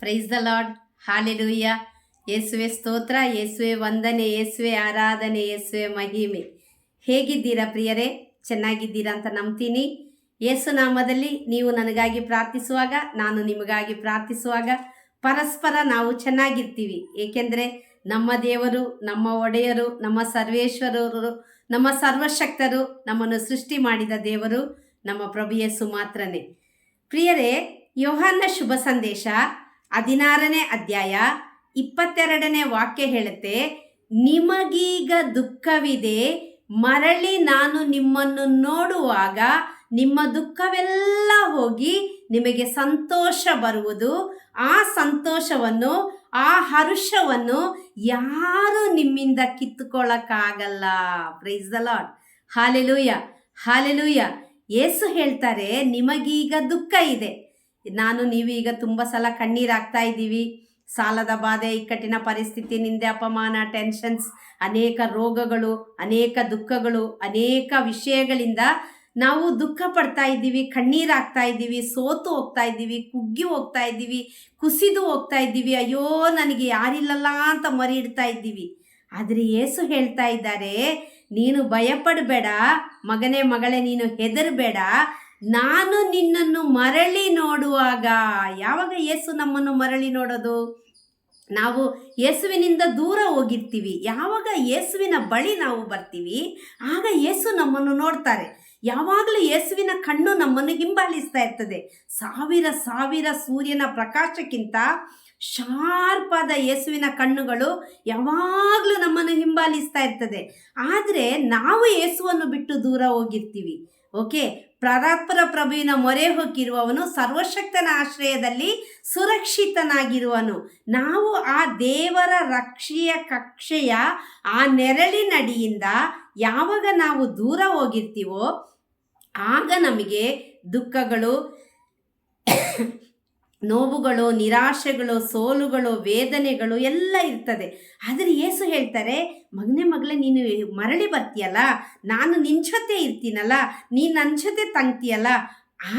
Price the Lord. Hallelujah. ಯೇಸುವೆ ಸ್ತೋತ್ರ, ಯೇಸುವೆ ವಂದನೆ, ಯೇಸುವೆ ಆರಾಧನೆ, ಯೇಸುವೆ ಮಹಿಮೆ. ಹೇಗಿದ್ದೀರಾ ಪ್ರಿಯರೇ? ಚೆನ್ನಾಗಿದ್ದೀರಾ ಅಂತ ನಂಬ್ತೀನಿ. ಯೇಸು ನಾಮದಲ್ಲಿ ನೀವು ನನಗಾಗಿ ಪ್ರಾರ್ಥಿಸುವಾಗ, ನಾನು ನಿಮಗಾಗಿ ಪ್ರಾರ್ಥಿಸುವಾಗ ಪರಸ್ಪರ ನಾವು ಚೆನ್ನಾಗಿರ್ತೀವಿ. ಏಕೆಂದರೆ ನಮ್ಮ ದೇವರು, ನಮ್ಮ ಒಡೆಯರು, ನಮ್ಮ ಸರ್ವೇಶ್ವರರು, ನಮ್ಮ ಸರ್ವಶಕ್ತರು, ನಮ್ಮನ್ನು ಸೃಷ್ಟಿ ಮಾಡಿದ ದೇವರು ನಮ್ಮ ಪ್ರಭು ಯೇಸು ಮಾತ್ರನೇ. ಪ್ರಿಯರೇ, ಯೋಹಾನ ಶುಭ ಸಂದೇಶ 16ನೇ ಅಧ್ಯಾಯ 22ನೇ ವಾಕ್ಯ ಹೇಳುತ್ತೆ, ನಿಮಗೀಗ ದುಃಖವಿದೆ, ಮರಳಿ ನಾನು ನಿಮ್ಮನ್ನು ನೋಡುವಾಗ ನಿಮ್ಮ ದುಃಖವೆಲ್ಲ ಹೋಗಿ ನಿಮಗೆ ಸಂತೋಷ ಬರುವುದು. ಆ ಸಂತೋಷವನ್ನು, ಆ ಹರ್ಷವನ್ನು ಯಾರು ನಿಮ್ಮಿಂದ ಕಿತ್ತುಕೊಳ್ಳಕ್ಕಾಗಲ್ಲ. Praise the Lord. Hallelujah, hallelujah. Yesu ಹೇಳ್ತಾರೆ, ನಿಮಗೀಗ ದುಃಖ ಇದೆ. ನೀವೀಗ ತುಂಬ ಸಲ ಕಣ್ಣೀರಾಗ್ತಾ ಇದ್ದೀವಿ. ಸಾಲದ ಬಾಧೆ, ಇಕ್ಕಟ್ಟಿನ ಪರಿಸ್ಥಿತಿ, ನಿಂದೆ, ಅಪಮಾನ, ಟೆನ್ಷನ್ಸ್, ಅನೇಕ ರೋಗಗಳು, ಅನೇಕ ದುಃಖಗಳು, ಅನೇಕ ವಿಷಯಗಳಿಂದ ನಾವು ದುಃಖ ಪಡ್ತಾ ಇದ್ದೀವಿ, ಕಣ್ಣೀರಾಗ್ತಾ ಇದ್ದೀವಿ, ಸೋತು ಹೋಗ್ತಾ ಇದ್ದೀವಿ, ಕುಗ್ಗಿ ಹೋಗ್ತಾ ಇದ್ದೀವಿ, ಕುಸಿದು ಹೋಗ್ತಾ ಇದ್ದೀವಿ. ಅಯ್ಯೋ ನನಗೆ ಯಾರಿಲ್ಲಲ್ಲ ಅಂತ ಮರಿ ಇಡ್ತಾ ಇದ್ದೀವಿ. ಆದರೆ ಯೇಸು ಹೇಳ್ತಾ ಇದ್ದಾರೆ, ನೀನು ಭಯಪಡಬೇಡ ಮಗನೇ, ಮಗಳೇ, ನೀನು ಹೆದರಬೇಡ. ನಾನು ನಿನ್ನನ್ನು ಮರಳಿ ನೋಡುವಾಗ. ಯಾವಾಗ ಯೇಸು ನಮ್ಮನ್ನು ಮರಳಿ ನೋಡೋದು? ನಾವು ಯೇಸುವಿನಿಂದ ದೂರ ಹೋಗಿರ್ತೀವಿ. ಯಾವಾಗ ಯೇಸುವಿನ ಬಳಿ ನಾವು ಬರ್ತೀವಿ, ಆಗ ಯೇಸು ನಮ್ಮನ್ನು ನೋಡ್ತಾರೆ. ಯಾವಾಗಲೂ ಯೇಸುವಿನ ಕಣ್ಣು ನಮ್ಮನ್ನು ಹಿಂಬಾಲಿಸ್ತಾ ಇರ್ತದೆ. ಸಾವಿರ ಸಾವಿರ ಸೂರ್ಯನ ಪ್ರಕಾಶಕ್ಕಿಂತ ಶಾರ್ಪ್ ಆದ ಯೇಸುವಿನ ಕಣ್ಣುಗಳು ಯಾವಾಗಲೂ ನಮ್ಮನ್ನು ಹಿಂಬಾಲಿಸ್ತಾ ಇರ್ತದೆ. ಆದರೆ ನಾವು ಯೇಸುವನ್ನು ಬಿಟ್ಟು ದೂರ ಹೋಗಿರ್ತೀವಿ. ಓಕೆ, ಪರಾತ್ಪರ ಪ್ರಭುವಿನ ಮೊರೆ ಹೋಗಿರುವವನು ಸರ್ವಶಕ್ತನ ಆಶ್ರಯದಲ್ಲಿ ಸುರಕ್ಷಿತನಾಗಿರುವನು. ನಾವು ಆ ದೇವರ ರಕ್ಷೆಯ ಕಕ್ಷೆಯ ಆ ನೆರಳಿನಡಿಯಿಂದ ಯಾವಾಗ ನಾವು ದೂರ ಹೋಗಿರ್ತೀವೋ, ಆಗ ನಮಗೆ ದುಃಖಗಳು, ನೋವುಗಳು, ನಿರಾಶೆಗಳು, ಸೋಲುಗಳು, ವೇದನೆಗಳು ಎಲ್ಲ ಇರ್ತದೆ. ಆದರೆ ಯೇಸು ಹೇಳ್ತಾರೆ, ಮಗನೇ, ಮಗಳೇ, ನೀನು ಮರಳಿ ಬರ್ತೀಯಲ್ಲ, ನಾನು ನಿನ್ನ ಜೊತೆ ಇರ್ತೀನಲ್ಲ, ನೀನು ನನ್ನ ಜೊತೆ ತಂಗ್ತೀಯಲ್ಲ,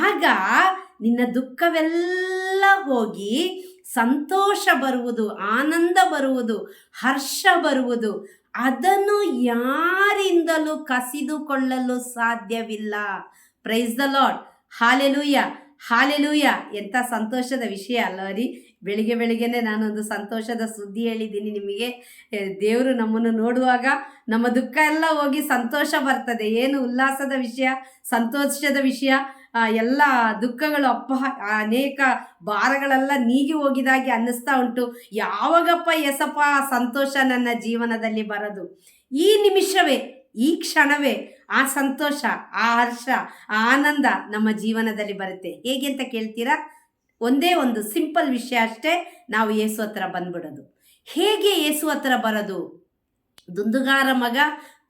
ಆಗ ನಿನ್ನ ದುಃಖವೆಲ್ಲ ಹೋಗಿ ಸಂತೋಷ ಬರುವುದು, ಆನಂದ ಬರುವುದು, ಹರ್ಷ ಬರುವುದು. ಅದನ್ನು ಯಾರಿಂದಲೂ ಕಸಿದುಕೊಳ್ಳಲು ಸಾಧ್ಯವಿಲ್ಲ. Price the Lord. Hallelujah, hallelujah. ಎಂಥ ಸಂತೋಷದ ವಿಷಯ ಅಲ್ಲ ರೀ. ಬೆಳಿಗ್ಗೆನೆ ನಾನೊಂದು ಸಂತೋಷದ ಸುದ್ದಿ ಹೇಳಿದ್ದೀನಿ ನಿಮಗೆ. ದೇವರು ನಮ್ಮನ್ನು ನೋಡುವಾಗ ನಮ್ಮ ದುಃಖ ಎಲ್ಲ ಹೋಗಿ ಸಂತೋಷ ಬರ್ತದೆ. ಏನು ಉಲ್ಲಾಸದ ವಿಷಯ, ಸಂತೋಷದ ವಿಷಯ. ಎಲ್ಲ ದುಃಖಗಳು, ಅನೇಕ ಭಾರಗಳೆಲ್ಲ ನೀಗಿ ಹೋಗಿದಾಗಿ ಅನ್ನಿಸ್ತಾ ಉಂಟು. ಯಾವಾಗಪ್ಪ ಎಸಪ್ಪ ಸಂತೋಷ ನನ್ನ ಜೀವನದಲ್ಲಿ ಬರೋದು? ಈ ನಿಮಿಷವೇ, ಈ ಕ್ಷಣವೇ ಆ ಸಂತೋಷ, ಆ ಹರ್ಷ, ಆ ಆನಂದ ನಮ್ಮ ಜೀವನದಲ್ಲಿ ಬರುತ್ತೆ. ಹೇಗೆ ಅಂತ ಕೇಳ್ತೀರಾ? ಒಂದೇ ಒಂದು ಸಿಂಪಲ್ ವಿಷಯ ಅಷ್ಟೇ, ನಾವು ಯೇಸು ಹತ್ರ ಬಂದ್ಬಿಡೋದು. ಹೇಗೆ ಯೇಸು ಹತ್ರ ಬರೋದು? ದುಂದುಗಾರ ಮಗ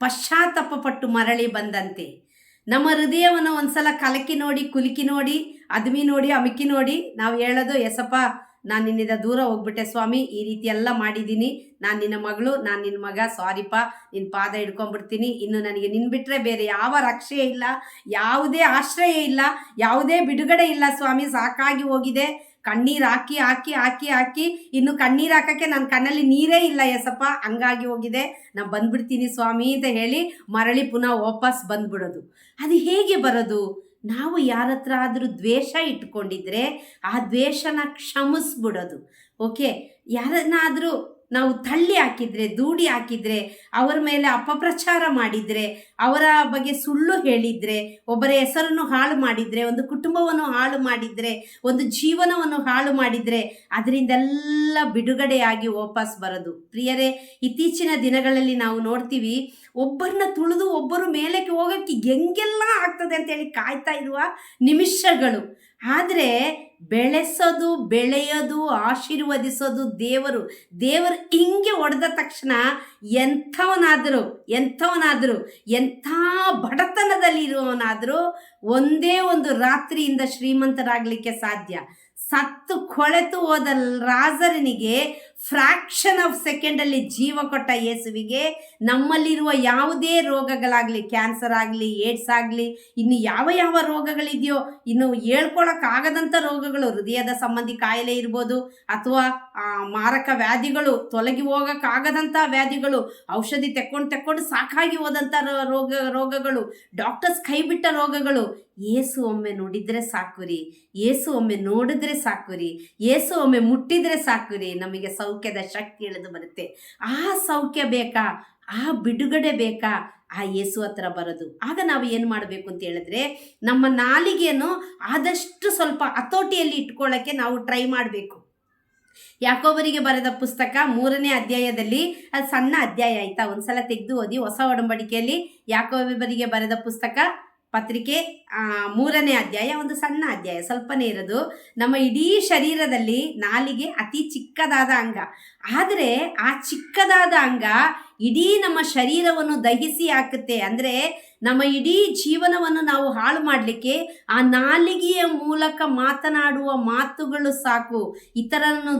ಪಶ್ಚಾತ್ತಾಪ ಪಟ್ಟು ಮರಳಿ ಬಂದಂತೆ. ನಮ್ಮ ಹೃದಯವನ್ನು ಒಂದ್ಸಲ ಕಲಕಿ ನೋಡಿ, ಕುಲುಕಿ ನೋಡಿ, ಅದ್ಮಿ ನೋಡಿ, ಅಮಿಕಿ ನೋಡಿ ನಾವು ಹೇಳೋದು, ಎಸಪ್ಪ, ನಾನು ನಿನ್ನಿಂದ ದೂರ ಹೋಗ್ಬಿಟ್ಟೆ ಸ್ವಾಮಿ, ಈ ರೀತಿ ಎಲ್ಲ ಮಾಡಿದ್ದೀನಿ, ನಾನು ನಿನ್ನ ಮಗಳು, ನಾನು ನಿನ್ನ ಮಗ, ಸಾರಿಪ್ಪ, ನಿನ್ನ ಪಾದ ಹಿಡ್ಕೊಂಡ್ಬಿಡ್ತೀನಿ. ಇನ್ನು ನನಗೆ ನಿನ್ನ ಬಿಟ್ಟರೆ ಬೇರೆ ಯಾವ ರಕ್ಷೆ ಇಲ್ಲ, ಯಾವುದೇ ಆಶ್ರಯ ಇಲ್ಲ, ಯಾವುದೇ ಬಿಡುಗಡೆ ಇಲ್ಲ ಸ್ವಾಮಿ, ಸಾಕಾಗಿ ಹೋಗಿದೆ. ಕಣ್ಣೀರು ಹಾಕಿ ಹಾಕಿ ಹಾಕಿ ಹಾಕಿ ಇನ್ನು ಕಣ್ಣೀರು ಹಾಕೋಕ್ಕೆ ನನ್ನ ಕಣ್ಣಲ್ಲಿ ನೀರೇ ಇಲ್ಲ ಎಸಪ್ಪ, ಹಂಗಾಗಿ ಹೋಗಿದೆ, ನಾನು ಬಂದ್ಬಿಡ್ತೀನಿ ಸ್ವಾಮಿ ಅಂತ ಹೇಳಿ ಮರಳಿ ಪುನಃ ವಾಪಸ್ ಬಂದ್ಬಿಡೋದು. ಅದು ಹೇಗೆ ಬರೋದು? ನಾವು ಯಾರ ಹತ್ರ ಆದರೂ ದ್ವೇಷ ಇಟ್ಕೊಂಡಿದ್ರೆ ಆ ದ್ವೇಷನ ಕ್ಷಮಿಸ್ಬಿಡೋದು. ಓಕೆ, ಯಾರನ್ನಾದರೂ ನಾವು ತಳ್ಳಿ ಹಾಕಿದರೆ, ದೂಡಿ ಹಾಕಿದರೆ, ಅವರ ಮೇಲೆ ಅಪಪ್ರಚಾರ ಮಾಡಿದರೆ, ಅವರ ಬಗ್ಗೆ ಸುಳ್ಳು ಹೇಳಿದರೆ, ಒಬ್ಬರ ಹೆಸರನ್ನು ಹಾಳು ಮಾಡಿದರೆ, ಒಂದು ಕುಟುಂಬವನ್ನು ಹಾಳು ಮಾಡಿದರೆ, ಒಂದು ಜೀವನವನ್ನು ಹಾಳು ಮಾಡಿದರೆ, ಅದರಿಂದೆಲ್ಲ ಬಿಡುಗಡೆಯಾಗಿ ವಾಪಸ್ ಬರೋದು. ಪ್ರಿಯರೇ, ಇತ್ತೀಚಿನ ದಿನಗಳಲ್ಲಿ ನಾವು ನೋಡ್ತೀವಿ, ಒಬ್ಬರನ್ನ ತುಳಿದು ಒಬ್ಬರು ಮೇಲಕ್ಕೆ ಹೋಗೋಕ್ಕೆ ಹೆಂಗೆಲ್ಲ ಆಗ್ತದೆ ಅಂತೇಳಿ ಕಾಯ್ತಾ ಇರುವ ನಿಮಿಷಗಳು. ಆದರೆ ಬೆಳೆಸೋದು, ಬೆಳೆಯೋದು, ಆಶೀರ್ವದಿಸೋದು ದೇವರು. ಹಿಂಗೆ ಹೊಡೆದ ತಕ್ಷಣ ಎಂಥವನಾದರೂ ಎಂಥ ಬಡತನದಲ್ಲಿ ಇರುವವನಾದರೂ ಒಂದೇ ಒಂದು ರಾತ್ರಿಯಿಂದ ಶ್ರೀಮಂತರಾಗಲಿಕ್ಕೆ ಸಾಧ್ಯ. ಸತ್ತು ಕೊಳೆತು ಹೋದ ಲಾಜರನಿಗೆ ಫ್ರ್ಯಾಕ್ಷನ್ ಆಫ್ ಸೆಕೆಂಡಲ್ಲಿ ಜೀವ ಕೊಟ್ಟ ಯೇಸುವಿಗೆ ನಮ್ಮಲ್ಲಿರುವ ಯಾವುದೇ ರೋಗಗಳಾಗಲಿ, ಕ್ಯಾನ್ಸರ್ ಆಗಲಿ, ಏಡ್ಸ್ ಆಗಲಿ, ಇನ್ನು ಯಾವ ಯಾವ ರೋಗಗಳಿದೆಯೋ, ಇನ್ನು ಹೇಳ್ಕೊಳಕ್ಕಾಗದಂಥ ರೋಗಗಳು, ಹೃದಯದ ಸಂಬಂಧಿ ಕಾಯಿಲೆ ಇರ್ಬೋದು, ಅಥವಾ ಮಾರಕ ವ್ಯಾಧಿಗಳು, ತೊಲಗಿ ಹೋಗೋಕ್ಕಾಗದಂಥ ವ್ಯಾಧಿಗಳು, ಔಷಧಿ ತೆಕ್ಕೊಂಡು ಸಾಕಾಗಿ ಹೋದಂಥ ರೋಗಗಳು, ಡಾಕ್ಟರ್ಸ್ ಕೈ ಬಿಟ್ಟ ರೋಗಗಳು, ಯೇಸು ಒಮ್ಮೆ ನುಡಿದ್ರೆ ಸಾಕು ರೀ, ಯೇಸು ಒಮ್ಮೆ ನೋಡಿದ್ರೆ ಸಾಕು ರೀ, ಯೇಸು ಒಮ್ಮೆ ಮುಟ್ಟಿದ್ರೆ ಸಾಕು ರೀ, ನಮಗೆ ಸೌಖ್ಯದ ಶಕ್ತಿ ಇಳಿದು ಬರುತ್ತೆ. ಆ ಸೌಖ್ಯ ಬೇಕಾ, ಆ ಬಿಡುಗಡೆ ಬೇಕಾ, ಆ ಯೇಸು ಹತ್ರ ಬರೋದು. ಆಗ ನಾವು ಏನು ಮಾಡಬೇಕು ಅಂತ ಹೇಳಿದ್ರೆ, ನಮ್ಮ ನಾಲಿಗೆಯನ್ನು ಆದಷ್ಟು ಸ್ವಲ್ಪ ಹತೋಟಿಯಲ್ಲಿ ಇಟ್ಕೊಳ್ಳೋಕ್ಕೆ ನಾವು ಟ್ರೈ ಮಾಡಬೇಕು. ಯಾಕೋಬರಿಗೆ ಬರೆದ ಪುಸ್ತಕ 3ನೇ ಅಧ್ಯಾಯದಲ್ಲಿ, ಅದು ಸಣ್ಣ ಅಧ್ಯಾಯ ಆಯಿತಾ, ಒಂದ್ಸಲ ತೆಗೆದು ಓದಿ. ಹೊಸ ಒಡಂಬಡಿಕೆಯಲ್ಲಿ ಯಾಕೋಬರಿಗೆ ಬರೆದ ಪುಸ್ತಕ ಪತ್ರಿಕೆ 3ನೇ ಅಧ್ಯಾಯ, ಒಂದು ಸಣ್ಣ ಅಧ್ಯಾಯ, ಸ್ವಲ್ಪನೇ ಇರೋದು. ನಮ್ಮ ಇಡೀ ಶರೀರದಲ್ಲಿ ನಾಲಿಗೆ ಅತಿ ಚಿಕ್ಕದಾದ ಅಂಗ, ಆದರೆ ಆ ಚಿಕ್ಕದಾದ ಅಂಗ ಇಡೀ ನಮ್ಮ ಶರೀರವನ್ನು ದಹಿಸಿ ಹಾಕುತ್ತೆ. ಅಂದರೆ ನಮ್ಮ ಇಡೀ ಜೀವನವನ್ನು ನಾವು ಹಾಳು ಮಾಡಲಿಕ್ಕೆ ಆ ನಾಲಿಗೆಯ ಮೂಲಕ ಮಾತನಾಡುವ ಮಾತುಗಳು ಸಾಕು. ಇತರರನ್ನು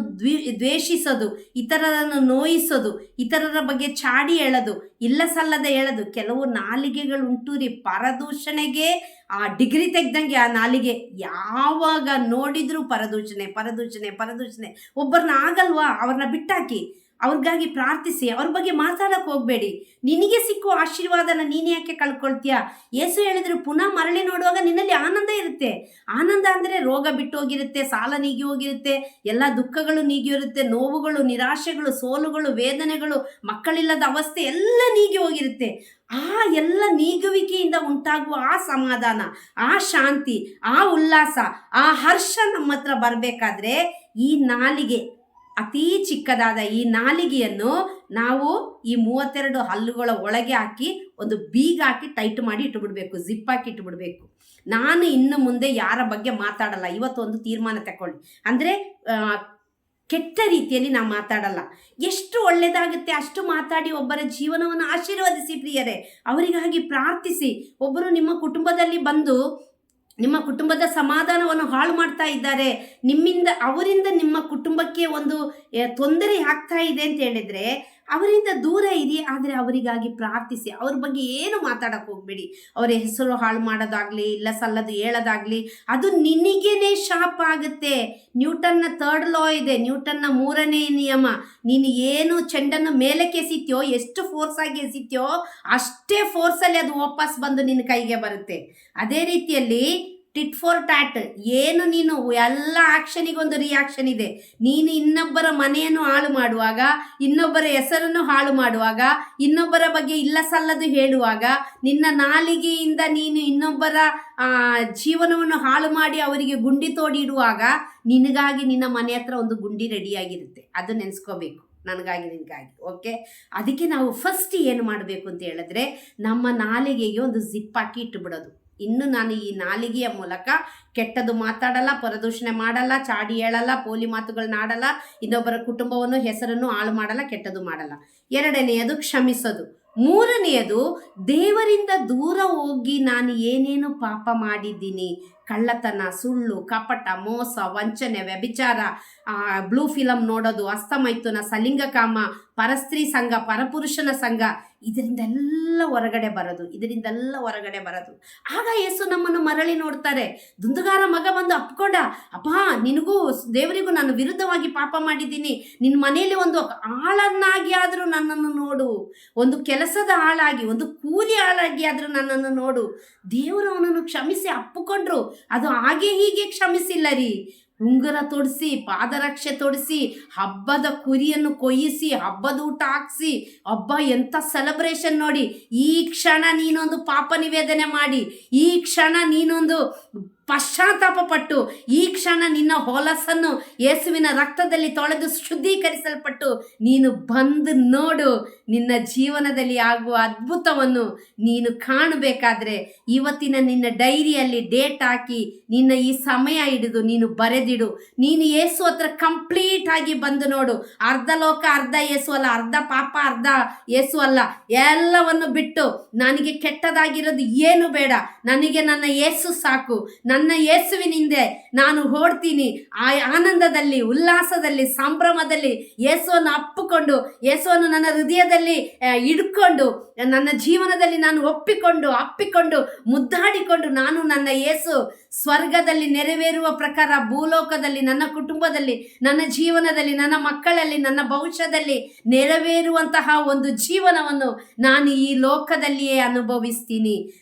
ದ್ವೇಷಿಸೋದು, ಇತರರನ್ನು ನೋಯಿಸೋದು, ಇತರರ ಬಗ್ಗೆ ಚಾಡಿ ಹೇಳೋದು, ಇಲ್ಲ ಸಲ್ಲದ ಹೇಳೋದು. ಕೆಲವು ನಾಲಿಗೆಗಳು ಉಂಟು ರೀ, ಪರದೂಷಣೆಗೆ ಆ ಡಿಗ್ರಿ ತೆಗ್ದಂಗೆ ಆ ನಾಲಿಗೆ. ಯಾವಾಗ ನೋಡಿದ್ರೂ ಪರದೂಷಣೆ. ಒಬ್ಬರನ್ನ ಆಗಲ್ವಾ, ಅವ್ರನ್ನ ಬಿಟ್ಟಾಕಿ, ಅವ್ರಿಗಾಗಿ ಪ್ರಾರ್ಥಿಸಿ, ಅವ್ರ ಬಗ್ಗೆ ಮಾತಾಡಕ್ಕೆ ಹೋಗಬೇಡಿ. ನಿನಗೆ ಸಿಕ್ಕುವ ಆಶೀರ್ವಾದನ ನೀನು ಯಾಕೆ ಕಳ್ಕೊಳ್ತೀಯ? ಯೇಸು ಹೇಳಿದ್ರು, ಪುನಃ ಮರಳಿ ನೋಡುವಾಗ ನಿನ್ನಲ್ಲಿ ಆನಂದ ಇರುತ್ತೆ. ಆನಂದ ಅಂದರೆ ರೋಗ ಬಿಟ್ಟು ಹೋಗಿರುತ್ತೆ, ಸಾಲ ನೀಗಿ ಹೋಗಿರುತ್ತೆ, ಎಲ್ಲ ದುಃಖಗಳು ನೀಗಿ ಇರುತ್ತೆ, ನೋವುಗಳು, ನಿರಾಶೆಗಳು, ಸೋಲುಗಳು, ವೇದನೆಗಳು, ಮಕ್ಕಳಿಲ್ಲದ ಅವಸ್ಥೆ ಎಲ್ಲ ನೀಗಿ ಹೋಗಿರುತ್ತೆ. ಆ ಎಲ್ಲ ನೀಗುವಿಕೆಯಿಂದ ಉಂಟಾಗುವ ಆ ಸಮಾಧಾನ, ಆ ಶಾಂತಿ, ಆ ಉಲ್ಲಾಸ, ಆ ಹರ್ಷ ನಮ್ಮ ಹತ್ರ ಬರಬೇಕಾದ್ರೆ ಈ ನಾಲಿಗೆ, ಅತೀ ಚಿಕ್ಕದಾದ ಈ ನಾಲಿಗೆಯನ್ನು ನಾವು ಈ 32 ಹಲ್ಲುಗಳ ಒಳಗೆ ಹಾಕಿ ಒಂದು ಬೀಗ ಹಾಕಿ ಟೈಟ್ ಮಾಡಿ ಇಟ್ಟುಬಿಡ್ಬೇಕು, ಜಿಪ್ ಹಾಕಿ ಇಟ್ಟುಬಿಡ್ಬೇಕು. ನಾನು ಇನ್ನು ಮುಂದೆ ಯಾರ ಬಗ್ಗೆ ಮಾತಾಡಲ್ಲ. ಇವತ್ತು ಒಂದು ತೀರ್ಮಾನ ತಗೊಳ್ಳಿ, ಅಂದರೆ ಕೆಟ್ಟ ರೀತಿಯಲ್ಲಿ ನಾವು ಮಾತಾಡಲ್ಲ. ಎಷ್ಟು ಒಳ್ಳೆಯದಾಗುತ್ತೆ ಅಷ್ಟು ಮಾತಾಡಿ ಒಬ್ಬರ ಜೀವನವನ್ನು ಆಶೀರ್ವದಿಸಿ ಪ್ರಿಯರೇ. ಅವರಿಗಾಗಿ ಪ್ರಾರ್ಥಿಸಿ. ಒಬ್ಬರು ನಿಮ್ಮ ಕುಟುಂಬದಲ್ಲಿ ಬಂದು ನಿಮ್ಮ ಕುಟುಂಬದ ಸಮಾಧಾನವನ್ನು ಹಾಳು ಮಾಡ್ತಾ ಇದ್ದಾರೆ, ಅವರಿಂದ ನಿಮ್ಮ ಕುಟುಂಬಕ್ಕೆ ಒಂದು ತೊಂದರೆ ಆಗ್ತಾ ಇದೆ ಅಂತ ಹೇಳಿದರೆ ಅವರಿಂದ ದೂರ ಇರಿ. ಆದರೆ ಅವರಿಗಾಗಿ ಪ್ರಾರ್ಥಿಸಿ. ಅವ್ರ ಬಗ್ಗೆ ಏನು ಮಾತಾಡಕ್ಕೆ ಹೋಗಬೇಡಿ. ಅವರ ಹೆಸರು ಹಾಳು ಮಾಡೋದಾಗಲಿ, ಇಲ್ಲ ಸಲ್ಲದು ಹೇಳೋದಾಗಲಿ, ಅದು ನಿನಗೇನೆ ಶಾಪ ಆಗುತ್ತೆ. ನ್ಯೂಟನ್ನ 3rd ಲಾ ಇದೆ, ನ್ಯೂಟನ್ನ 3ನೇ ನಿಯಮ. ನೀನು ಏನು ಚೆಂಡನ್ನು ಮೇಲಕ್ಕೆ ಎಸಿತ್ಯೋ, ಎಷ್ಟು ಫೋರ್ಸಾಗಿ ಎಸಿತ್ಯೋ ಅಷ್ಟೇ ಫೋರ್ಸಲ್ಲಿ ಅದು ವಾಪಸ್ ಬಂದು ನಿನ್ನ ಕೈಗೆ ಬರುತ್ತೆ. ಅದೇ ರೀತಿಯಲ್ಲಿ ಟಿಟ್ ಫಾರ್ ಟ್ಯಾಟ್. ಏನು ನೀನು ಎಲ್ಲ ಆ್ಯಕ್ಷನಿಗೊಂದು ರಿಯಾಕ್ಷನ್ ಇದೆ. ನೀನು ಇನ್ನೊಬ್ಬರ ಮನೆಯನ್ನು ಹಾಳು ಮಾಡುವಾಗ, ಇನ್ನೊಬ್ಬರ ಹೆಸರನ್ನು ಹಾಳು ಮಾಡುವಾಗ, ಇನ್ನೊಬ್ಬರ ಬಗ್ಗೆ ಇಲ್ಲ ಸಲ್ಲದು ಹೇಳುವಾಗ, ನಿನ್ನ ನಾಲಿಗೆಯಿಂದ ನೀನು ಇನ್ನೊಬ್ಬರ ಜೀವನವನ್ನು ಹಾಳು ಮಾಡಿ ಅವರಿಗೆ ಗುಂಡಿ ತೋಡಿ ಇಡುವಾಗ ನಿನಗಾಗಿ ನಿನ್ನ ಮನೆ ಹತ್ರ ಒಂದು ಗುಂಡಿ ರೆಡಿಯಾಗಿರುತ್ತೆ. ಅದು ನೆನೆಸ್ಕೋಬೇಕು, ನನಗಾಗಿ ನಿನಗಾಗಿ. ಓಕೆ, ಅದಕ್ಕೆ ನಾವು ಫಸ್ಟ್ ಏನು ಮಾಡಬೇಕು ಅಂತ ಹೇಳಿದ್ರೆ, ನಮ್ಮ ನಾಲಿಗೆಗೆ ಒಂದು ಜಿಪ್ ಹಾಕಿ ಇಟ್ಟುಬಿಡೋದು. ಇನ್ನು ನಾನು ಈ ನಾಲಿಗೆಯ ಮೂಲಕ ಕೆಟ್ಟದು ಮಾತಾಡಲ್ಲ, ಪರದೂಷಣೆ ಮಾಡಲ್ಲ, ಚಾಡಿ ಹೇಳಲ್ಲ, ಪೋಲಿ ಮಾತುಗಳನ್ನ ಆಡಲ್ಲ, ಇನ್ನೊಬ್ಬರ ಕುಟುಂಬವನ್ನು ಹೆಸರನ್ನು ಹಾಳು ಮಾಡಲ್ಲ, ಕೆಟ್ಟದು ಮಾಡಲ್ಲ. 2ನೇಯದು ಕ್ಷಮಿಸೋದು. 3ನೇಯದು ದೇವರಿಂದ ದೂರ ಹೋಗಿ ನಾನು ಏನೇನು ಪಾಪ ಮಾಡಿದ್ದೀನಿ, ಕಳ್ಳತನ, ಸುಳ್ಳು, ಕಪಟ, ಮೋಸ, ವಂಚನೆ, ವ್ಯಭಿಚಾರ, ಬ್ಲೂ ಫಿಲಮ್ ನೋಡೋದು, ಹಸ್ತಮೈಥುನ, ಸಲಿಂಗಕಾಮ, ಪರಸ್ತ್ರೀ ಸಂಘ, ಪರಪುರುಷನ ಸಂಘ, ಇದರಿಂದೆಲ್ಲ ಹೊರಗಡೆ ಬರೋದು. ಆಗ ಯೇಸು ನಮ್ಮನ್ನು ಮರಳಿ ನೋಡ್ತಾರೆ. ದುಂದುಗಾರ ಮಗ ಬಂದು ಅಪ್ಕೊಂಡ, ಅಪ್ಪ ನಿನಗೂ ದೇವರಿಗೂ ನಾನು ವಿರುದ್ಧವಾಗಿ ಪಾಪ ಮಾಡಿದ್ದೀನಿ, ನಿನ್ನ ಮನೆಯಲ್ಲಿ ಒಂದು ಆಳನ್ನಾಗಿ ಆದರೂ ನನ್ನನ್ನು ನೋಡು, ಒಂದು ಕೆಲಸದ ಆಳಾಗಿ, ಒಂದು ಕೂಲಿ ಆಳಾಗಿ ಆದರೂ ನನ್ನನ್ನು ನೋಡು. ದೇವರು ಅವನನ್ನು ಕ್ಷಮಿಸಿ ಅಪ್ಪಿಕೊಂಡ್ರು. ಅದು ಹಾಗೆ ಹೀಗೆ ಕ್ಷಮಿಸಿಲ್ಲ ರೀ. ಉಂಗುರ ತೊಡಿಸಿ, ಪಾದರಕ್ಷೆ ತೊಡಿಸಿ, ಹಬ್ಬದ ಕುರಿಯನ್ನು ಕೊಯ್ಯಿಸಿ, ಹಬ್ಬದ ಊಟ ಹಾಕ್ಸಿ, ಹಬ್ಬ ಎಂಥ ಸೆಲೆಬ್ರೇಷನ್ ನೋಡಿ. ಈ ಕ್ಷಣ ನೀನೊಂದು ಪಾಪ ನಿವೇದನೆ ಮಾಡಿ, ಈ ಕ್ಷಣ ನೀನೊಂದು ಪಶ್ಚಾತ್ತಾಪ ಪಟ್ಟು, ಈ ಕ್ಷಣ ನಿನ್ನ ಹೊಲಸನ್ನು ಯೇಸುವಿನ ರಕ್ತದಲ್ಲಿ ತೊಳೆದು ಶುದ್ಧೀಕರಿಸಲ್ಪಟ್ಟು ನೀನು ಬಂದು ನೋಡು. ನಿನ್ನ ಜೀವನದಲ್ಲಿ ಆಗುವ ಅದ್ಭುತವನ್ನು ನೀನು ಕಾಣಬೇಕಾದ್ರೆ ಇವತ್ತಿನ ನಿನ್ನ ಡೈರಿಯಲ್ಲಿ ಡೇಟ್ ಹಾಕಿ, ನಿನ್ನ ಈ ಸಮಯ ಹಿಡಿದು ನೀನು ಬರೆದಿಡು. ನೀನು ಯೇಸು ಹತ್ರ ಕಂಪ್ಲೀಟ್ ಆಗಿ ಬಂದು ನೋಡು. ಅರ್ಧ ಲೋಕ ಅರ್ಧ ಯೇಸು ಅಲ್ಲ, ಅರ್ಧ ಪಾಪ ಅರ್ಧ ಯೇಸು ಅಲ್ಲ. ಎಲ್ಲವನ್ನು ಬಿಟ್ಟು ನನಗೆ ಕೆಟ್ಟದಾಗಿರೋದು ಏನು ಬೇಡ, ನನಗೆ ನನ್ನ ಯೇಸು ಸಾಕು, ನನ್ನ ಯೇಸುವಿನಿಂದ ನಾನು ಓಡ್ತೀನಿ. ಆ ಆನಂದದಲ್ಲಿ, ಉಲ್ಲಾಸದಲ್ಲಿ, ಸಂಭ್ರಮದಲ್ಲಿ ಯೇಸುವನ್ನು ಅಪ್ಪಿಕೊಂಡು, ಯೇಸುವನ್ನು ನನ್ನ ಹೃದಯದಲ್ಲಿ ಹಿಡ್ಕೊಂಡು, ನನ್ನ ಜೀವನದಲ್ಲಿ ನಾನು ಅಪ್ಪಿಕೊಂಡು ಮುದ್ದಾಡಿಕೊಂಡು, ನಾನು ನನ್ನ ಯೇಸು ಸ್ವರ್ಗದಲ್ಲಿ ನೆರವೇರುವ ಪ್ರಕಾರ ಭೂಲೋಕದಲ್ಲಿ, ನನ್ನ ಕುಟುಂಬದಲ್ಲಿ, ನನ್ನ ಜೀವನದಲ್ಲಿ, ನನ್ನ ಮಕ್ಕಳಲ್ಲಿ, ನನ್ನ ಭವಿಷ್ಯದಲ್ಲಿ ನೆರವೇರುವಂತಹ ಒಂದು ಜೀವನವನ್ನು ನಾನು ಈ ಲೋಕದಲ್ಲಿಯೇ ಅನುಭವಿಸ್ತೀನಿ.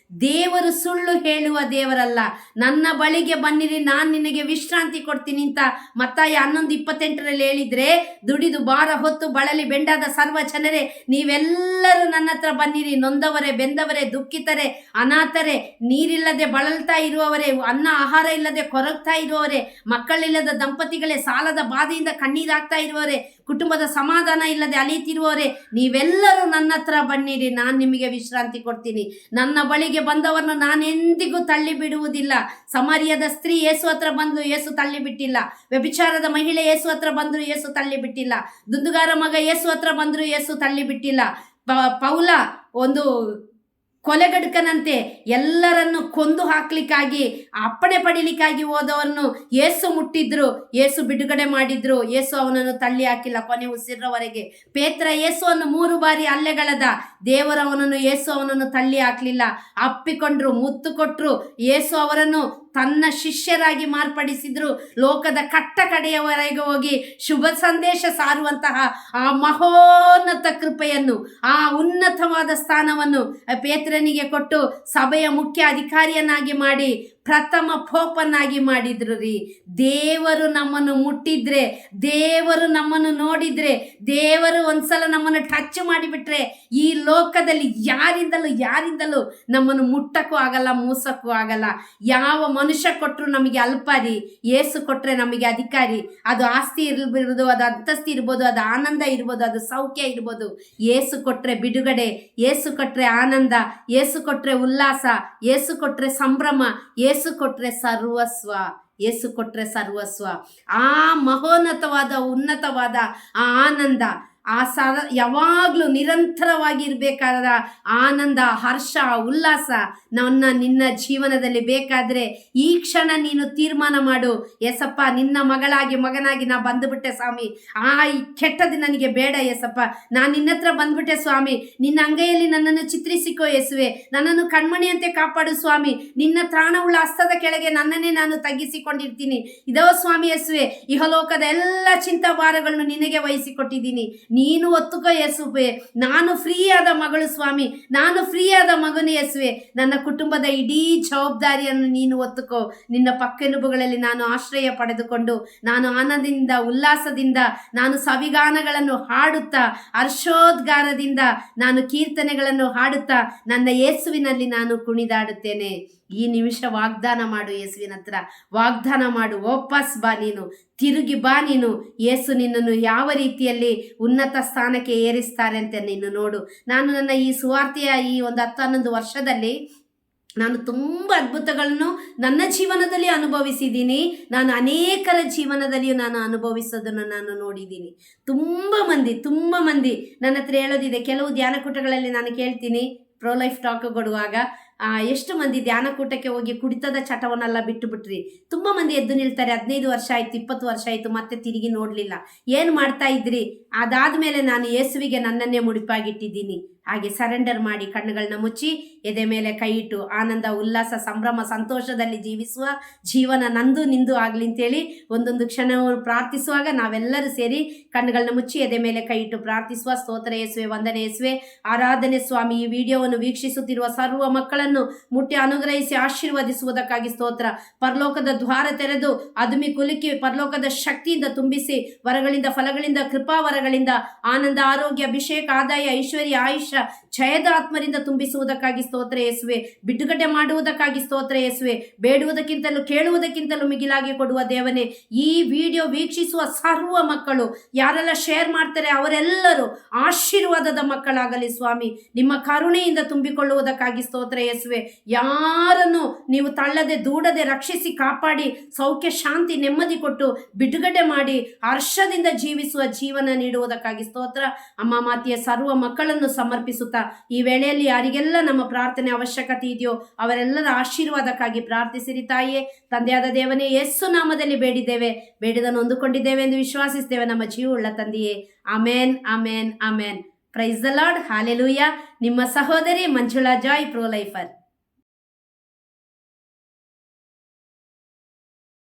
ದೇವರು ಸುಳ್ಳು ಹೇಳುವ ದೇವರಲ್ಲ. ನನ್ನ ಬಳಿಗೆ ಬನ್ನಿರಿ, ನಾನು ನಿನಗೆ ವಿಶ್ರಾಂತಿ ಕೊಡ್ತೀನಿ ಅಂತ ಮತ್ತಾಯ 11:28 ಹೇಳಿದ್ರೆ, ದುಡಿದು ಭಾರ ಹೊತ್ತು ಬಳಲಿ ಬೆಂಡಾದ ಸರ್ವ ಜನರೇ, ನೀವೆಲ್ಲರೂ ನನ್ನ ಹತ್ರ ಬನ್ನಿರಿ. ನೊಂದವರೇ, ಬೆಂದವರೇ, ದುಃಖಿತರೆ, ಅನಾಥರೇ, ನೀರಿಲ್ಲದೆ ಬಳಲ್ತಾ ಇರುವವರೇ, ಅನ್ನ ಆಹಾರ ಇಲ್ಲದೆ ಕೊರಗ್ತಾ ಇರುವವರೇ, ಮಕ್ಕಳಿಲ್ಲದ ದಂಪತಿಗಳೇ, ಸಾಲದ ಬಾಧೆಯಿಂದ ಕಣ್ಣೀರಾಗ್ತಾ ಇರುವವರೇ, ಕುಟುಂಬದ ಸಮಾಧಾನ ಇಲ್ಲದೆ ಅಲಿತಿರುವವರೇ, ನೀವೆಲ್ಲರೂ ನನ್ನ ಹತ್ರ ಬನ್ನಿರಿ, ನಾನು ನಿಮಗೆ ವಿಶ್ರಾಂತಿ ಕೊಡ್ತೀನಿ. ನನ್ನ ಬಳಿಗೆ ಬಂದವರನ್ನು ನಾನೆಂದಿಗೂ ತಳ್ಳಿ ಬಿಡುವುದಿಲ್ಲ. ಸಮಾರ್ಯದ ಸ್ತ್ರೀ ಯೇಸು ಹತ್ರ ಬಂದು ಯೇಸು ತಳ್ಳಿ ಬಿಟ್ಟಿಲ್ಲ. ವ್ಯಭಿಚಾರದ ಮಹಿಳೆ ಯೇಸು ಹತ್ರ ಬಂದ್ರು ಯೇಸು ತಳ್ಳಿ ಬಿಟ್ಟಿಲ್ಲ. ದುಂದುಗಾರ ಮಗ ಯೇಸು ಹತ್ರ ಬಂದ್ರು ಯೇಸು ತಳ್ಳಿ ಬಿಟ್ಟಿಲ್ಲ. ಪೌಲ ಒಂದು ಕೊಲೆಗಡುಕನಂತೆ ಎಲ್ಲರನ್ನು ಕೊಂದು ಹಾಕ್ಲಿಕ್ಕಾಗಿ, ಅಪ್ಪಣೆ ಪಡಿಲಿಕ್ಕಾಗಿ ಹೋದವರನ್ನು ಯೇಸು ಮುಟ್ಟಿದ್ರು, ಯೇಸು ಬಿಡುಗಡೆ ಮಾಡಿದ್ರು. ಯೇಸು ಅವನನ್ನು ತಳ್ಳಿ ಹಾಕಿಲ್ಲ ಕೊನೆ ಉಸಿರವರೆಗೆ. ಪೇತ್ರ ಯೇಸುವನ್ನು 3 ಬಾರಿ ಹಲ್ಲೆಗಳದ, ದೇವರು ಯೇಸು ಅವನನ್ನು ತಳ್ಳಿ ಹಾಕ್ಲಿಲ್ಲ. ಅಪ್ಪಿಕೊಂಡ್ರು, ಮುತ್ತು ಕೊಟ್ರು. ಯೇಸು ಅವರನ್ನು ತನ್ನ ಶಿಷ್ಯರಾಗಿ ಮಾರ್ಪಡಿಸಿದ್ರು. ಲೋಕದ ಕಟ್ಟ ಕಡೆಯವರೆಗೆ ಹೋಗಿ ಶುಭ ಸಂದೇಶ ಸಾರುವಂತಹ ಆ ಮಹೋನ್ನತ ಕೃಪೆಯನ್ನು, ಆ ಉನ್ನತವಾದ ಸ್ಥಾನವನ್ನು ಪೇತ್ರನಿಗೆ ಕೊಟ್ಟು ಸಭೆಯ ಮುಖ್ಯ ಅಧಿಕಾರಿಯನ್ನಾಗಿ ಮಾಡಿ ಪ್ರಥಮ ಪೋಪನ್ನಾಗಿ ಮಾಡಿದ್ರು ರೀ. ದೇವರು ನಮ್ಮನ್ನು ಮುಟ್ಟಿದ್ರೆ, ದೇವರು ನಮ್ಮನ್ನು ನೋಡಿದ್ರೆ, ದೇವರು ಒಂದ್ಸಲ ನಮ್ಮನ್ನು ಟಚ್ ಮಾಡಿಬಿಟ್ರೆ, ಈ ಲೋಕದಲ್ಲಿ ಯಾರಿಂದಲೂ ನಮ್ಮನ್ನು ಮುಟ್ಟಕ್ಕೂ ಆಗಲ್ಲ, ಮೂಸಕ್ಕೂ ಆಗಲ್ಲ. ಯಾವ ಮನುಷ್ಯ ಕೊಟ್ಟರು ನಮಗೆ ಅಲ್ಪಾರಿ, ಯೇಸು ಕೊಟ್ಟರೆ ನಮಗೆ ಅಧಿಕಾರಿ. ಅದು ಆಸ್ತಿ ಇರ್ಬೋದು, ಅದು ಅಂತಸ್ತಿ ಇರ್ಬೋದು, ಅದು ಆನಂದ ಇರ್ಬೋದು, ಅದು ಸೌಖ್ಯ ಇರ್ಬೋದು. ಯೇಸು ಕೊಟ್ಟರೆ ಬಿಡುಗಡೆ, ಯೇಸು ಕೊಟ್ಟರೆ ಆನಂದ, ಯೇಸು ಕೊಟ್ಟರೆ ಉಲ್ಲಾಸ, ಯೇಸು ಕೊಟ್ಟರೆ ಸಂಭ್ರಮ, ಯೇಸು ಕೊಟ್ಟರೆ ಸರ್ವಸ್ವ. ಯೇಸು ಕೊಟ್ಟರೆ ಸರ್ವಸ್ವ. ಆ ಮಹೋನ್ನತವಾದ ಉನ್ನತವಾದ ಆ ಆನಂದ, ಆ ಯಾವಾಗಲೂ ನಿರಂತರವಾಗಿ ಇರಬೇಕಾದ ಆನಂದ, ಹರ್ಷ, ಉಲ್ಲಾಸ ನಿನ್ನ ಜೀವನದಲ್ಲಿ ಬೇಕಾದರೆ ಈ ಕ್ಷಣ ನೀನು ತೀರ್ಮಾನ ಮಾಡು, ಏಸಪ್ಪ ನಿನ್ನ ಮಗನಾಗಿ ನಾ ಬಂದುಬಿಟ್ಟೆ ಸ್ವಾಮಿ, ಕೆಟ್ಟದ್ದು ನನಗೆ ಬೇಡ ಏಸಪ್ಪ, ನಾನು ನಿನ್ನ ಹತ್ರ ಬಂದ್ಬಿಟ್ಟೆ ಸ್ವಾಮಿ, ನಿನ್ನ ಅಂಗೈಯಲ್ಲಿ ನನ್ನನ್ನು ಚಿತ್ರಿಸಿಕೋ ಯೇಸುವೆ, ನನ್ನನ್ನು ಕಣ್ಮಣಿಯಂತೆ ಕಾಪಾಡು ಸ್ವಾಮಿ, ನಿನ್ನ ತ್ರಾಣವುಳ್ಳ ಹಸ್ತದ ಕೆಳಗೆ ನನ್ನನ್ನೇ ನಾನು ತಗ್ಗಿಸಿಕೊಂಡಿರ್ತೀನಿ. ಇದೋ ಸ್ವಾಮಿ ಯೇಸುವೆ, ಇಹಲೋಕದ ಎಲ್ಲ ಚಿಂತಾಭಾರಗಳನ್ನು ನಿನಗೆ ವಹಿಸಿಕೊಟ್ಟಿದ್ದೀನಿ, ನೀನು ಒತ್ತುಕೋ ಯೇಸುವೆ. ನಾನು ಫ್ರೀಯಾದ ಮಗಳು ಸ್ವಾಮಿ, ನಾನು ಫ್ರೀಯಾದ ಮಗನು ಯೇಸುವೆ. ನನ್ನ ಕುಟುಂಬದ ಇಡೀ ಜವಾಬ್ದಾರಿಯನ್ನು ನೀನು ಒತ್ತುಕೋ. ನಿನ್ನ ಪಕ್ಕೆಲುಬುಗಳಲ್ಲಿ ನಾನು ಆಶ್ರಯ ಪಡೆದುಕೊಂಡು, ನಾನು ಆನಂದದಿಂದ, ಉಲ್ಲಾಸದಿಂದ, ನಾನು ಸವಿಗಾನಗಳನ್ನು ಹಾಡುತ್ತಾ, ಹರ್ಷೋದ್ಗಾರದಿಂದ ನಾನು ಕೀರ್ತನೆಗಳನ್ನು ಹಾಡುತ್ತಾ ನನ್ನ ಯೇಸುವಿನಲ್ಲಿ ನಾನು ಕುಣಿದಾಡುತ್ತೇನೆ. ಈ ನಿಮಿಷ ವಾಗ್ದಾನ ಮಾಡು, ಯೇಸುವಿನ ಹತ್ರ ವಾಗ್ದಾನ ಮಾಡು. ವಾಪಸ್ ಬಾ, ನೀನು ತಿರುಗಿ ಬಾ. ನೀನು ಯೇಸು ನಿನ್ನನ್ನು ಯಾವ ರೀತಿಯಲ್ಲಿ ಉನ್ನತ ಸ್ಥಾನಕ್ಕೆ ಏರಿಸ್ತಾರೆ ಅಂತ ನೀನು ನೋಡು. ನಾನು ನನ್ನ ಈ ಸುವಾರ್ತೆಯ ಈ ಒಂದು 10-11 ವರ್ಷದಲ್ಲಿ ನಾನು ತುಂಬ ಅದ್ಭುತಗಳನ್ನು ನನ್ನ ಜೀವನದಲ್ಲಿ ಅನುಭವಿಸಿದ್ದೀನಿ. ನಾನು ಅನೇಕರ ಜೀವನದಲ್ಲಿಯೂ ನಾನು ಅನುಭವಿಸೋದನ್ನು ನಾನು ನೋಡಿದ್ದೀನಿ. ತುಂಬ ಮಂದಿ ನನ್ನ ಹತ್ರ ಹೇಳೋದಿದೆ. ಕೆಲವು ಧ್ಯಾನಕೂಟಗಳಲ್ಲಿ ನಾನು ಕೇಳ್ತೀನಿ, ಪ್ರೊಲೈಫ್ ಟಾಕ್ ಕೊಡುವಾಗ, ಎಷ್ಟು ಮಂದಿ ಧ್ಯಾನಕೂಟಕ್ಕೆ ಹೋಗಿ ಕುಡಿತದ ಚಟವನ್ನೆಲ್ಲ ಬಿಟ್ಟುಬಿಟ್ರಿ? ತುಂಬ ಮಂದಿ ಎದ್ದು ನಿಲ್ತಾರೆ, 15 ವರ್ಷ ಆಯಿತು, 20 ವರ್ಷ ಆಯಿತು, ಮತ್ತೆ ತಿರುಗಿ ನೋಡಲಿಲ್ಲ. ಏನು ಮಾಡ್ತಾ ಇದ್ರಿ? ಅದಾದಮೇಲೆ ನಾನು ಯೇಸುವಿಗೆ ನನ್ನನ್ನೇ ಮುಡಿಪಾಗಿಟ್ಟಿದ್ದೀನಿ. ಹಾಗೆ ಸರೆಂಡರ್ ಮಾಡಿ ಕಣ್ಣುಗಳನ್ನ ಮುಚ್ಚಿ ಎದೆ ಮೇಲೆ ಕೈ ಇಟ್ಟು ಆನಂದ, ಉಲ್ಲಾಸ, ಸಂಭ್ರಮ, ಸಂತೋಷದಲ್ಲಿ ಜೀವಿಸುವ ಜೀವನ ನಂದು ನಿಂದು ಆಗಲಿ ಅಂತೇಳಿ ಒಂದೊಂದು ಕ್ಷಣವು ಪ್ರಾರ್ಥಿಸುವಾಗ ನಾವೆಲ್ಲರೂ ಸೇರಿ ಕಣ್ಣುಗಳನ್ನ ಮುಚ್ಚಿ ಎದೆ ಮೇಲೆ ಕೈ ಇಟ್ಟು ಪ್ರಾರ್ಥಿಸುವ. ಸ್ತೋತ್ರ ಯೇಸುವೆ, ವಂದನೆ ಯೇಸುವೆ, ಆರಾಧನೆ ಸ್ವಾಮಿ. ಈ ವಿಡಿಯೋವನ್ನು ವೀಕ್ಷಿಸುತ್ತಿರುವ ಸರ್ವ ಮಕ್ಕಳನ್ನು ಮುಟ್ಟಿ ಅನುಗ್ರಹಿಸಿ ಆಶೀರ್ವದಿಸುವುದಕ್ಕಾಗಿ ಸ್ತೋತ್ರ. ಪರಲೋಕದ ದ್ವಾರ ತೆರೆದು ಅದುಮಿ ಕುಲುಕಿ ಪರಲೋಕದ ಶಕ್ತಿಯಿಂದ ತುಂಬಿಸಿ, ವರಗಳಿಂದ, ಫಲಗಳಿಂದ, ಕೃಪಾವರಗಳಿಂದ, ಆನಂದ, ಆರೋಗ್ಯ, ಅಭಿಷೇಕ, ಆದಾಯ, ಐಶ್ವರ್ಯ, ಆಯುಷ, ಜಯದ ಆತ್ಮರಿಂದ ತುಂಬಿಸುವುದಕ್ಕಾಗಿ ಸ್ತೋತ್ರ ಯೇಸುವೆ. ಬಿಡುಗಡೆ ಮಾಡುವುದಕ್ಕಾಗಿ ಸ್ತೋತ್ರ ಯೇಸುವೆ. ಬೇಡುವುದಕ್ಕಿಂತಲೂ ಕೇಳುವುದಕ್ಕಿಂತಲೂ ಮಿಗಿಲಾಗಿ ಕೊಡುವ ದೇವನೇ, ಈ ವಿಡಿಯೋ ವೀಕ್ಷಿಸುವ ಸರ್ವ ಮಕ್ಕಳು ಯಾರೆಲ್ಲ ಶೇರ್ ಮಾಡ್ತಾರೆ ಅವರೆಲ್ಲರೂ ಆಶೀರ್ವಾದದ ಮಕ್ಕಳಾಗಲಿ ಸ್ವಾಮಿ. ನಿಮ್ಮ ಕರುಣೆಯಿಂದ ತುಂಬಿಕೊಳ್ಳುವುದಕ್ಕಾಗಿ ಸ್ತೋತ್ರ ಯೇಸುವೆ. ಯೇಸುವೆ. ಯಾರನ್ನು ನೀವು ತಳ್ಳದೆ ದೂಡದೆ ರಕ್ಷಿಸಿ ಕಾಪಾಡಿ ಸೌಖ್ಯ ಶಾಂತಿ ನೆಮ್ಮದಿ ಕೊಟ್ಟು ಬಿಡುಗಡೆ ಮಾಡಿ ಹರ್ಷದಿಂದ ಜೀವಿಸುವ ಜೀವನ ನೀಡುವುದಕ್ಕಾಗಿ ಸ್ತೋತ್ರ. ಅಮ್ಮ ಮಾತೆಯ ಸರ್ವ ಮಕ್ಕಳನ್ನು ಸಮರ್ಪಿಸುತ್ತಾ ಈ ವೇಳೆಯಲ್ಲಿ ಯಾರಿಗೆಲ್ಲ ನಮ್ಮ ಪ್ರಾರ್ಥನೆ ಅವಶ್ಯಕತೆ ಇದೆಯೋ ಅವರೆಲ್ಲರ ಆಶೀರ್ವಾದಕ್ಕಾಗಿ ಪ್ರಾರ್ಥಿಸಿರಿ ತಾಯಿಯೇ. ತಂದೆಯಾದ ದೇವನೇ, ಯೇಸು ನಾಮದಲ್ಲಿ ಬೇಡಿದ್ದೇವೆ, ಬೇಡಿದನ್ನು ಹೊಂದಿಕೊಂಡಿದ್ದೇವೆ ಎಂದು ವಿಶ್ವಾಸಿಸ್ತೇವೆ ನಮ್ಮ ಜೀವವುಳ್ಳ ತಂದೆಯೇ. Amen, amen, amen. Praise the Lord. Hallelujah. ನಿಮ್ಮ ಸಹೋದರಿ ಮಂಜುಳಾ ಜಾಯ್, ಪ್ರೊಲೈಫರ್.